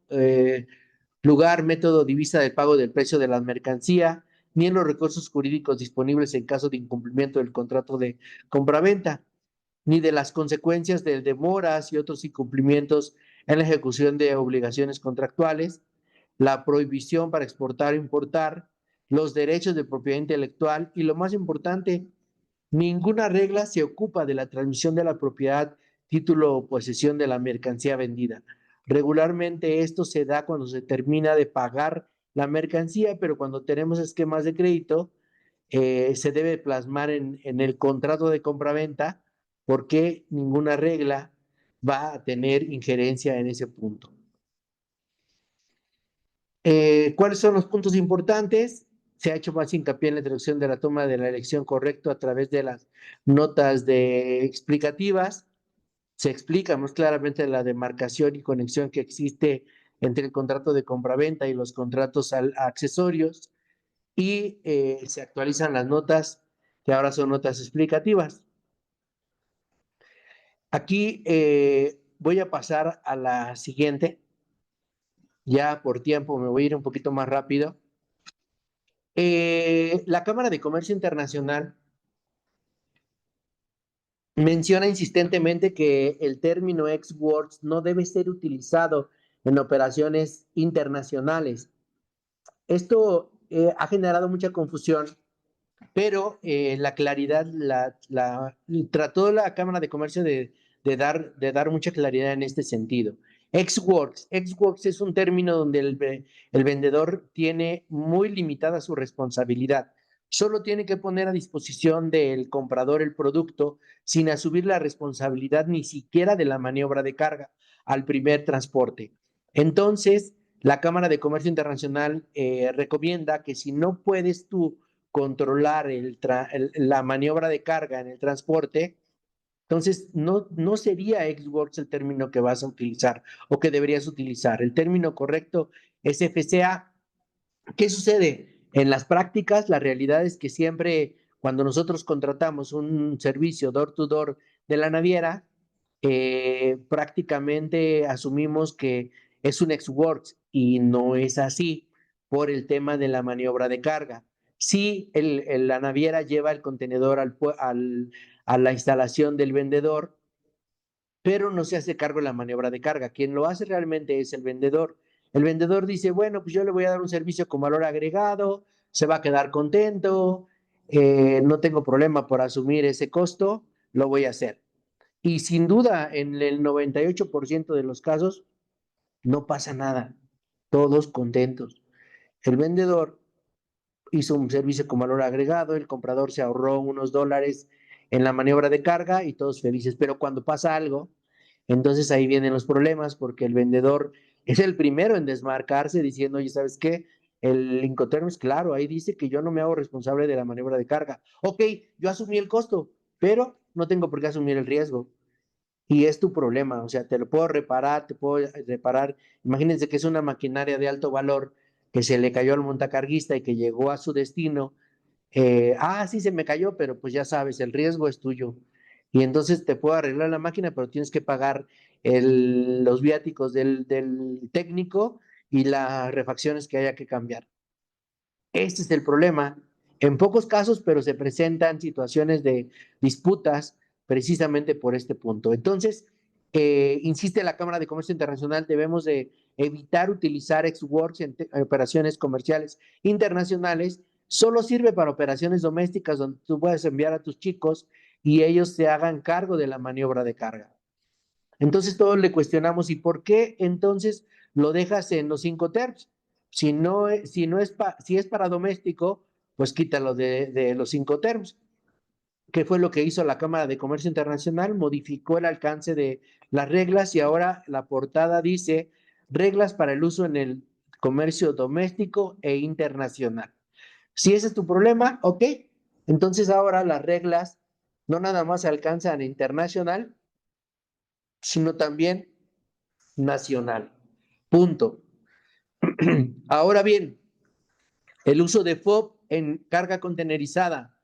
lugar, método, divisa del pago del precio de la mercancía, ni en los recursos jurídicos disponibles en caso de incumplimiento del contrato de compraventa, ni de las consecuencias de demoras y otros incumplimientos en la ejecución de obligaciones contractuales, la prohibición para exportar o importar, los derechos de propiedad intelectual y, lo más importante, ninguna regla se ocupa de la transmisión de la propiedad, título o posesión de la mercancía vendida. Regularmente esto se da cuando se termina de pagar la mercancía, pero cuando tenemos esquemas de crédito, se debe plasmar en el contrato de compraventa, porque ninguna regla va a tener injerencia en ese punto. ¿Cuáles son los puntos importantes? Se ha hecho más hincapié en la introducción de la toma de la elección correcta a través de las notas explicativas. Se explica más claramente la demarcación y conexión que existe entre el contrato de compraventa y los contratos accesorios, y se actualizan las notas, que ahora son notas explicativas. Aquí voy a pasar a la siguiente. Ya por tiempo me voy a ir un poquito más rápido. La Cámara de Comercio Internacional menciona insistentemente que el término ex works no debe ser utilizado en operaciones internacionales. Esto ha generado mucha confusión, pero la claridad trató la Cámara de Comercio de dar mucha claridad en este sentido. Ex works es un término donde el vendedor tiene muy limitada su responsabilidad. Solo tiene que poner a disposición del comprador el producto sin asumir la responsabilidad ni siquiera de la maniobra de carga al primer transporte. Entonces, la Cámara de Comercio Internacional recomienda que si no puedes tú controlar la maniobra de carga en el transporte, entonces no sería ex-works el término que vas a utilizar o que deberías utilizar. El término correcto es FCA. ¿Qué sucede? En las prácticas, la realidad es que siempre cuando nosotros contratamos un servicio door-to-door de la naviera, prácticamente asumimos que es un ex-works, y no es así por el tema de la maniobra de carga. Sí, la naviera lleva el contenedor a la instalación del vendedor, pero no se hace cargo de la maniobra de carga. Quien lo hace realmente es el vendedor. El vendedor dice, bueno, pues yo le voy a dar un servicio con valor agregado, se va a quedar contento, no tengo problema por asumir ese costo, lo voy a hacer. Y sin duda, en el 98% de los casos, no pasa nada, todos contentos. El vendedor hizo un servicio con valor agregado, el comprador se ahorró unos dólares en la maniobra de carga y todos felices. Pero cuando pasa algo, entonces ahí vienen los problemas, porque el vendedor es el primero en desmarcarse diciendo, oye, ¿sabes qué? El Incoterms, claro, ahí dice que yo no me hago responsable de la maniobra de carga. Ok, yo asumí el costo, pero no tengo por qué asumir el riesgo. Y es tu problema, o sea, te lo puedo reparar, Imagínense que es una maquinaria de alto valor que se le cayó al montacarguista y que llegó a su destino. Sí, se me cayó, pero pues ya sabes, el riesgo es tuyo. Y entonces te puedo arreglar la máquina, pero tienes que pagar los viáticos del técnico y las refacciones que haya que cambiar. Este es el problema. En pocos casos, pero se presentan situaciones de disputas precisamente por este punto. Entonces, insiste la Cámara de Comercio Internacional, debemos de evitar utilizar ex-works en operaciones comerciales internacionales. Solo sirve para operaciones domésticas donde tú puedes enviar a tus chicos y ellos se hagan cargo de la maniobra de carga. Entonces todos le cuestionamos, ¿y por qué entonces lo dejas en los Incoterms? Si es para doméstico, pues quítalo de los Incoterms. ¿Qué fue lo que hizo la Cámara de Comercio Internacional? Modificó el alcance de las reglas y ahora la portada dice reglas para el uso en el comercio doméstico e internacional. Si ese es tu problema, ok, entonces ahora las reglas no nada más alcanzan internacional, sino también nacional. Punto. Ahora bien, el uso de FOB en carga contenerizada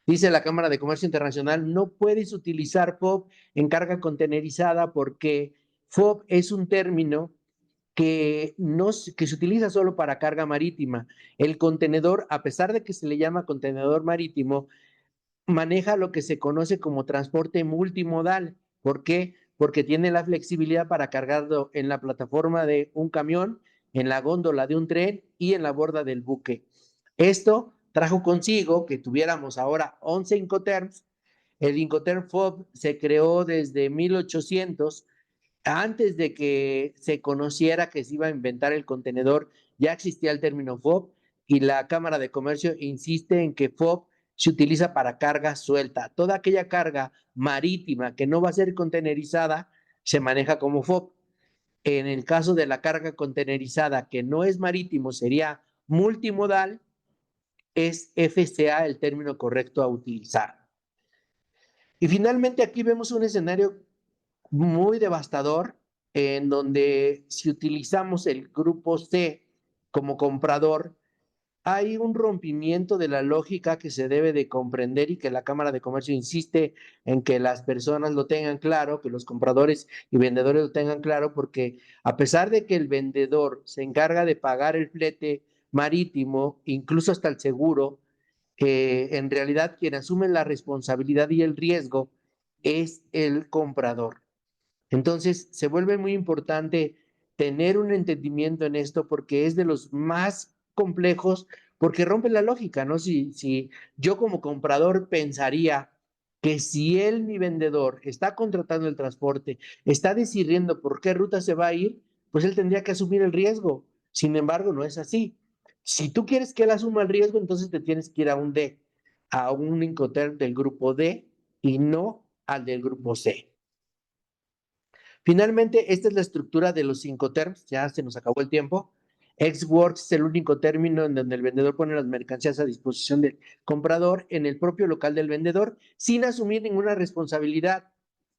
Dice la Cámara de Comercio Internacional, no puedes utilizar FOB en carga contenerizada porque FOB es un término que se utiliza solo para carga marítima. El contenedor, a pesar de que se le llama contenedor marítimo, maneja lo que se conoce como transporte multimodal. ¿Por qué? Porque tiene la flexibilidad para cargarlo en la plataforma de un camión, en la góndola de un tren y en la borda del buque. Esto trajo consigo que tuviéramos ahora 11 Incoterms. El Incoterm FOB se creó desde 1800. Antes de que se conociera que se iba a inventar el contenedor, ya existía el término FOB y la Cámara de Comercio insiste en que FOB se utiliza para carga suelta. Toda aquella carga marítima que no va a ser contenerizada se maneja como FOB. En el caso de la carga contenerizada que no es marítimo, sería multimodal, es FCA el término correcto a utilizar. Y finalmente aquí vemos un escenario muy devastador en donde si utilizamos el grupo C como comprador, hay un rompimiento de la lógica que se debe de comprender y que la Cámara de Comercio insiste en que las personas lo tengan claro, que los compradores y vendedores lo tengan claro, porque a pesar de que el vendedor se encarga de pagar el flete marítimo, incluso hasta el seguro, en realidad quien asume la responsabilidad y el riesgo es el comprador. Entonces, se vuelve muy importante tener un entendimiento en esto porque es de los más complejos, porque rompe la lógica, ¿no? Si yo como comprador pensaría que si él, mi vendedor, está contratando el transporte, está decidiendo por qué ruta se va a ir, pues él tendría que asumir el riesgo. Sin embargo, no es así. Si tú quieres que él asuma el riesgo, entonces te tienes que ir a un D, a un Incoterm del grupo D y no al del grupo C. Finalmente, esta es la estructura de los Incoterms, ya se nos acabó el tiempo. Ex-Works es el único término en donde el vendedor pone las mercancías a disposición del comprador en el propio local del vendedor sin asumir ninguna responsabilidad.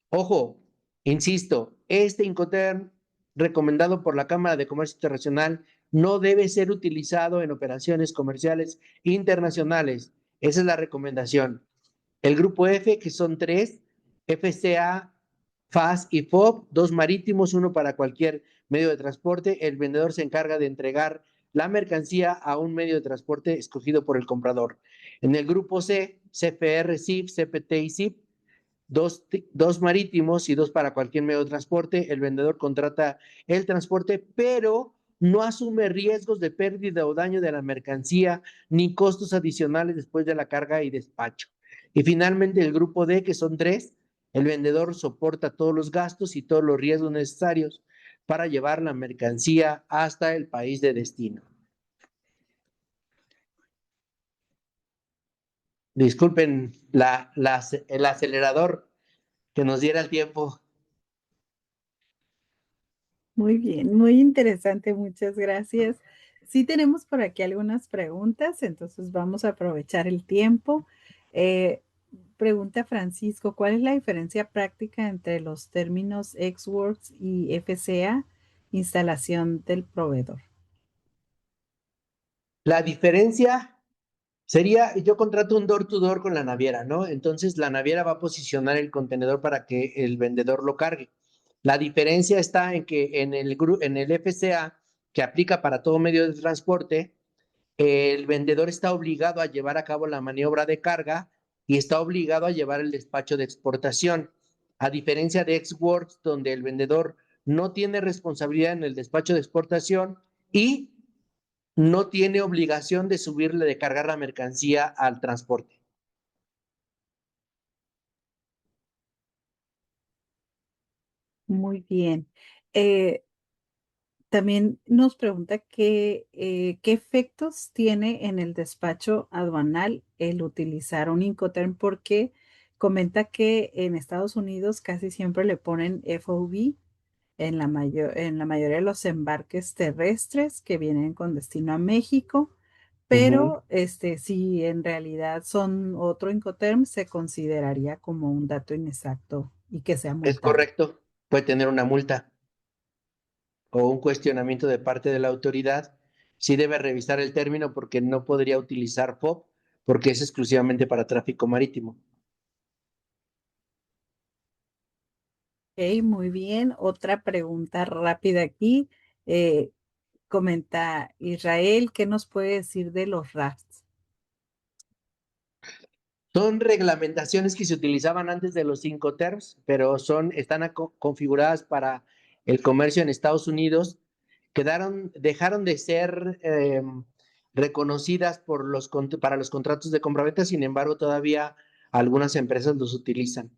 Ojo, insisto, este Incoterm recomendado por la Cámara de Comercio Internacional no debe ser utilizado en operaciones comerciales internacionales. Esa es la recomendación. El grupo F, que son 3, FCA, FAS y FOB, 2 marítimos, 1 para cualquier medio de transporte. El vendedor se encarga de entregar la mercancía a un medio de transporte escogido por el comprador. En el grupo C, CFR, CIF, CPT y CIP, 2 marítimos y 2 para cualquier medio de transporte. El vendedor contrata el transporte, pero no asume riesgos de pérdida o daño de la mercancía ni costos adicionales después de la carga y despacho. Y finalmente el grupo D, que son 3, el vendedor soporta todos los gastos y todos los riesgos necesarios para llevar la mercancía hasta el país de destino. Disculpen el acelerador que nos diera el tiempo. Muy bien, muy interesante, muchas gracias. Sí tenemos por aquí algunas preguntas, entonces vamos a aprovechar el tiempo. Pregunta Francisco, ¿cuál es la diferencia práctica entre los términos Ex-Works y FCA, instalación del proveedor? La diferencia sería, yo contrato un door-to-door con la naviera, ¿no? Entonces la naviera va a posicionar el contenedor para que el vendedor lo cargue. La diferencia está en que en el FCA, que aplica para todo medio de transporte, el vendedor está obligado a llevar a cabo la maniobra de carga y está obligado a llevar el despacho de exportación. A diferencia de Ex-Works, donde el vendedor no tiene responsabilidad en el despacho de exportación y no tiene obligación de subirle, de cargar la mercancía al transporte. Muy bien. También nos pregunta qué efectos tiene en el despacho aduanal el utilizar un Incoterm, porque comenta que en Estados Unidos casi siempre le ponen FOB en la mayoría de los embarques terrestres que vienen con destino a México, pero si en realidad son otro Incoterm, se consideraría como un dato inexacto y que sea Es multable. correcto, puede tener una multa o un cuestionamiento de parte de la autoridad. Sí debe revisar el término porque no podría utilizar FOB, porque es exclusivamente para tráfico marítimo. Ok, muy bien. Otra pregunta rápida aquí. Eh, Comenta Israel, ¿qué nos puede decir de los rafts? Son reglamentaciones que se utilizaban antes de los Incoterms, pero están configuradas para el comercio en Estados Unidos. Dejaron de ser reconocidas para los contratos de compraventa, sin embargo, todavía algunas empresas los utilizan.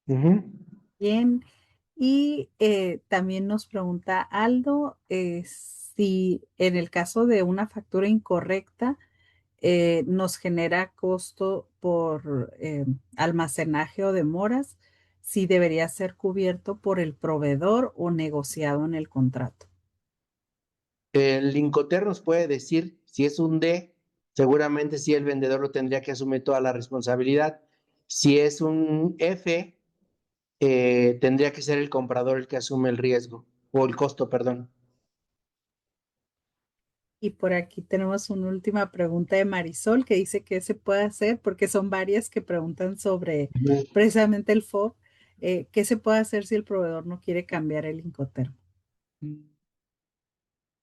Ujú. Bien. Y también nos pregunta Aldo si en el caso de una factura incorrecta nos genera costo por almacenaje o demoras, si debería ser cubierto por el proveedor o negociado en el contrato. El Incoterm nos puede decir si es un D, seguramente sí el vendedor lo tendría que asumir toda la responsabilidad. Si es un F, tendría que ser el comprador el que asume el riesgo o el costo, perdón. Y por aquí tenemos una última pregunta de Marisol que dice qué se puede hacer, porque son varias que preguntan sobre Ujú. precisamente el FOB. ¿Qué se puede hacer si el proveedor no quiere cambiar el Incoterm?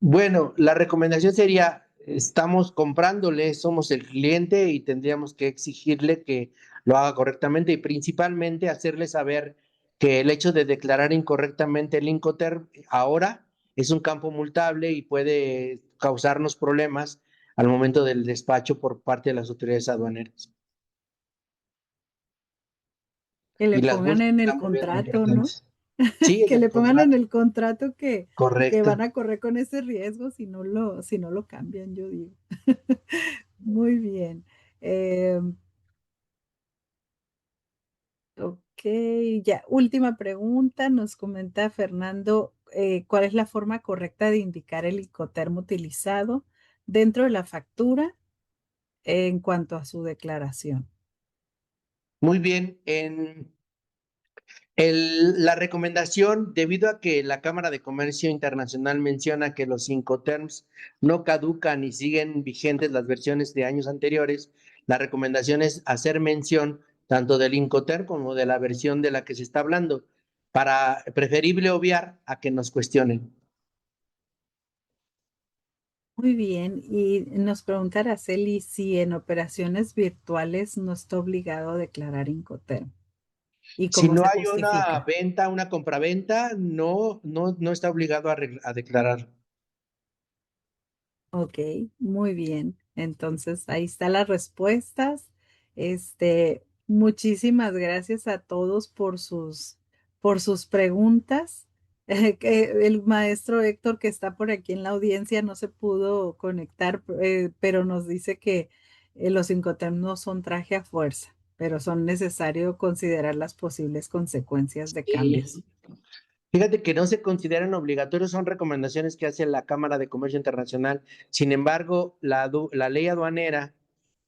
Bueno, la recomendación sería, estamos comprándole, somos el cliente y tendríamos que exigirle que lo haga correctamente y principalmente hacerle saber que el hecho de declarar incorrectamente el Incoterm ahora es un campo multable y puede causarnos problemas al momento del despacho por parte de las autoridades aduaneras. Que le Y las pongan multas en el están muy contrato, ¿no? importantes. Sí, en Que el le pongan en contrato. el contrato que van Correcto. a correr con ese riesgo si no lo cambian, yo digo. Muy bien. Eh, ok, ya, última pregunta. Nos comenta Fernando, ¿cuál es la forma correcta de indicar el Incoterm utilizado dentro de la factura en cuanto a su declaración? Muy bien. La recomendación, debido a que la Cámara de Comercio Internacional menciona que los Incoterms no caducan y siguen vigentes las versiones de años anteriores, la recomendación es hacer mención tanto del Incoterm como de la versión de la que se está hablando, para preferible obviar a que nos cuestionen. Muy bien, y nos pregunta Araceli si en operaciones virtuales no está obligado a declarar Incoterm y Si cómo no se hay una justifica. venta, una compraventa, no está obligado a declarar. Ok, muy bien. Entonces, ahí están las respuestas. Muchísimas gracias a todos por sus preguntas. Que el maestro Héctor, que está por aquí en la audiencia, no se pudo conectar, pero nos dice que los Incoterms no son traje a fuerza, pero son necesarios considerar las posibles consecuencias de cambios. Fíjate que no se consideran obligatorios, son recomendaciones que hace la Cámara de Comercio Internacional. Sin embargo, la ley aduanera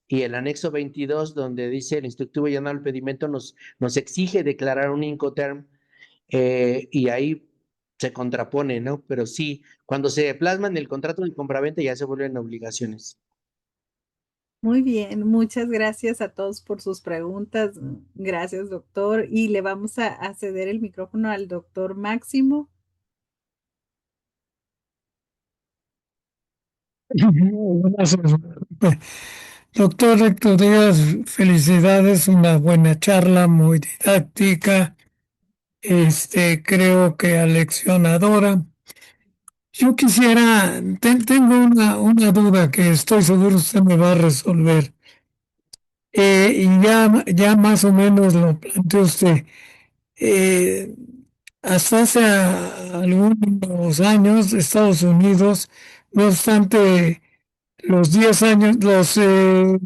y el anexo 22, donde dice el instructivo llenado del pedimento, nos exige declarar un Incoterm y ahí se contrapone, ¿no? Pero sí, cuando se plasma en el contrato de compraventa ya se vuelven obligaciones. Muy bien, muchas gracias a todos por sus preguntas. Gracias, doctor. Y le vamos a ceder el micrófono al doctor Máximo. Gracias. Doctor Héctor Díaz, felicidades, una buena charla, muy didáctica, creo que aleccionadora. Yo quisiera, tengo una duda que estoy seguro usted me va a resolver. Y ya más o menos lo planteó usted. Eh, Hasta hace algunos años, Estados Unidos, no obstante los 10 años, los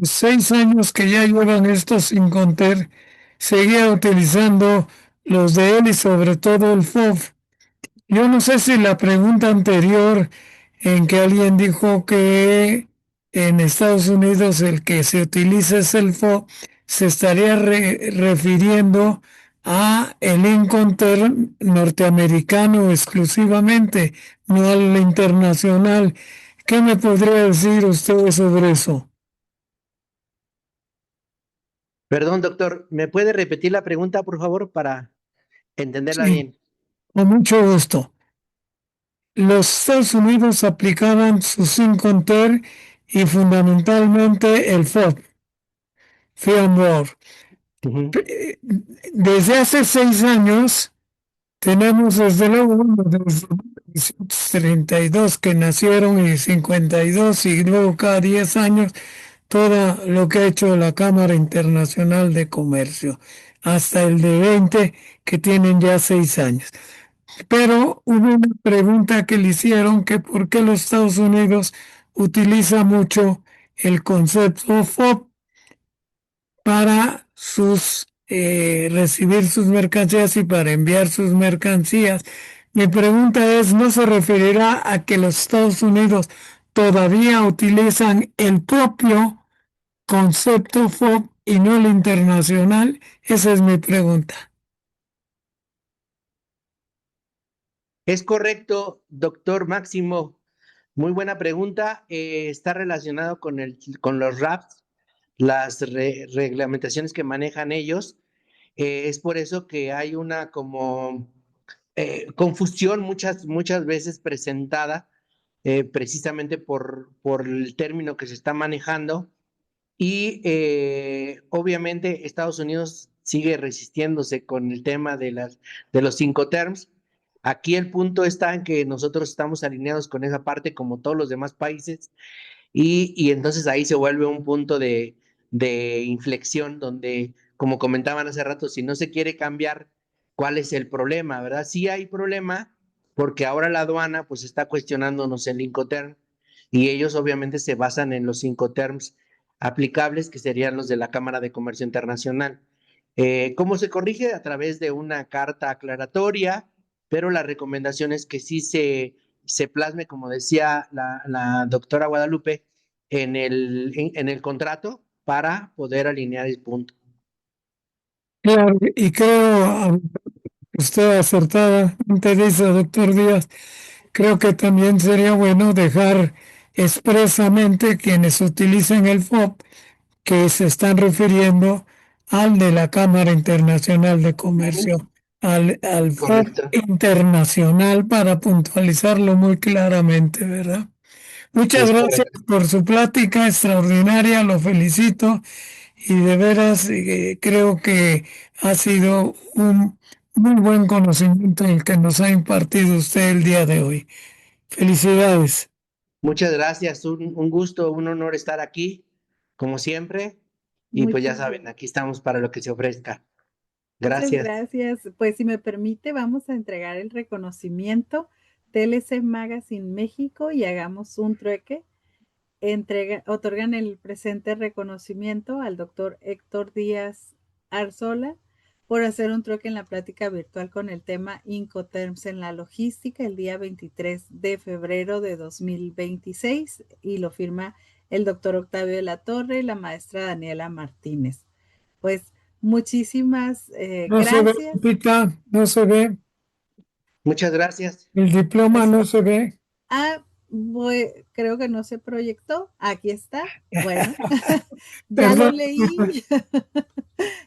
6 años que ya llevan estos sin contar, seguía utilizando los de él y sobre todo el FOB. Yo no sé si la pregunta anterior en que alguien dijo que en Estados Unidos el que se utiliza es el FOB, se estaría refiriendo a el Incoterm norteamericano exclusivamente, no al internacional, ¿Qué me podría decir usted sobre eso? Perdón, doctor, ¿me puede repetir la pregunta, por favor, para entenderla Sí, bien? con mucho gusto. Los Estados Unidos aplicaban su Sin Conter y fundamentalmente el FOB, Fear and War. Ujú. Desde hace 6 años tenemos desde luego uno de los 32 que nacieron y 52 y luego cada 10 años todo lo que ha hecho la Cámara Internacional de Comercio, hasta el de 20 que tienen ya 6 años. Pero hubo una pregunta que le hicieron que por qué los Estados Unidos utiliza mucho el concepto FOB para recibir sus mercancías y para enviar sus mercancías. Mi pregunta es, ¿no se referirá a que los Estados Unidos todavía utilizan el propio concepto FOB y no el internacional? Esa es mi pregunta. Es correcto, doctor Máximo. Muy buena pregunta. Está relacionado con los RAPs, las reglamentaciones que manejan ellos. Es por eso que hay una como confusión muchas veces presentada precisamente por el término que se está manejando y obviamente Estados Unidos sigue resistiéndose con el tema de los cinco terms. Aquí el punto está en que nosotros estamos alineados con esa parte como todos los demás países y entonces ahí se vuelve un punto de inflexión donde, como comentaban hace rato, si no se quiere cambiar, ¿cuál es el problema, verdad? Sí hay problema porque ahora la aduana pues está cuestionándonos el Incoterm y ellos obviamente se basan en los Incoterms aplicables que serían los de la Cámara de Comercio Internacional. ¿Cómo se corrige? A través de una carta aclaratoria, pero la recomendación es que sí se plasme, como decía la doctora Guadalupe, en el contrato para poder alinear el punto. Claro, y creo usted acertadamente dice, doctor Díaz, creo que también sería bueno dejar expresamente quienes utilicen el FOB que se están refiriendo al de la Cámara Internacional de Comercio, al FOB Correcto. internacional para puntualizarlo muy claramente, ¿verdad? Muchas Es gracias correcto. por su plática extraordinaria, lo felicito y de veras creo que ha sido un muy buen conocimiento el que nos ha impartido usted el día de hoy. Felicidades. Muchas gracias, un gusto, un honor estar aquí, como siempre, y pues ya Muchas, saben, aquí estamos para lo que se ofrezca. muchas Gracias. gracias. Pues si me permite, vamos a entregar el reconocimiento TLC Magazine México y hagamos un trueque. Otorgan el presente reconocimiento al doctor Héctor Díaz Arzola por hacer un trueque en la plática virtual con el tema Incoterms en la logística el día 23 de febrero de 2026 y lo firma el doctor Octavio de la Torre y la maestra Daniela Martínez. Pues muchísimas No se ve, gracias. Lupita, no se ve. Muchas gracias. El diploma Pues, no se ve. creo que no se proyectó. Aquí está. Bueno, ya lo Perdón. leí.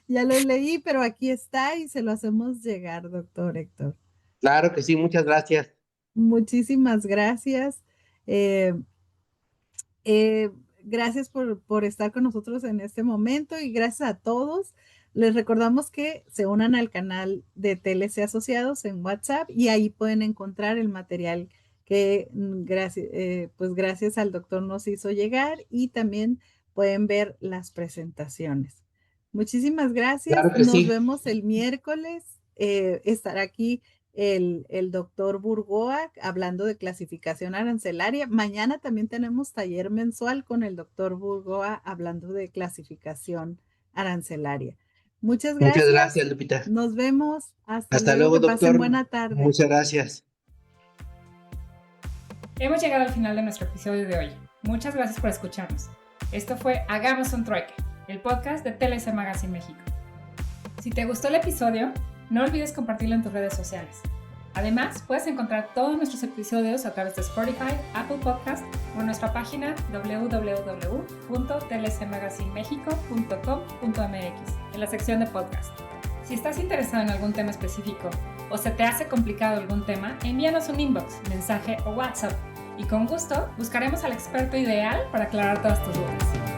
Ya lo leí, pero aquí está y se lo hacemos llegar, doctor Héctor. Claro que sí, muchas gracias. Muchísimas gracias. Eh, gracias por estar con nosotros en este momento y gracias a todos. Les recordamos que se unan al canal de TLC Asociados en WhatsApp y ahí pueden encontrar el material que pues gracias al doctor nos hizo llegar y también pueden ver las presentaciones. Muchísimas gracias. Claro que Nos sí. vemos el miércoles. Estará aquí el doctor Burgoa hablando de clasificación arancelaria. Mañana también tenemos taller mensual con el doctor Burgoa hablando de clasificación arancelaria. Muchas Muchas gracias. gracias, Lupita. Nos vemos. Hasta Hasta luego. luego, Que pasen doctor. buena tarde. Muchas gracias. Hemos llegado al final de nuestro episodio de hoy. Muchas gracias por escucharnos. Esto fue Hagamos un Trueque, el podcast de TLC Magazine México. Si te gustó el episodio, no olvides compartirlo en tus redes sociales. Además, puedes encontrar todos nuestros episodios a través de Spotify, Apple Podcast o en nuestra página www.tlsmagazinemexico.com.mx en la sección de podcast. Si estás interesado en algún tema específico o se te hace complicado algún tema, envíanos un inbox, mensaje o WhatsApp y con gusto buscaremos al experto ideal para aclarar todas tus dudas.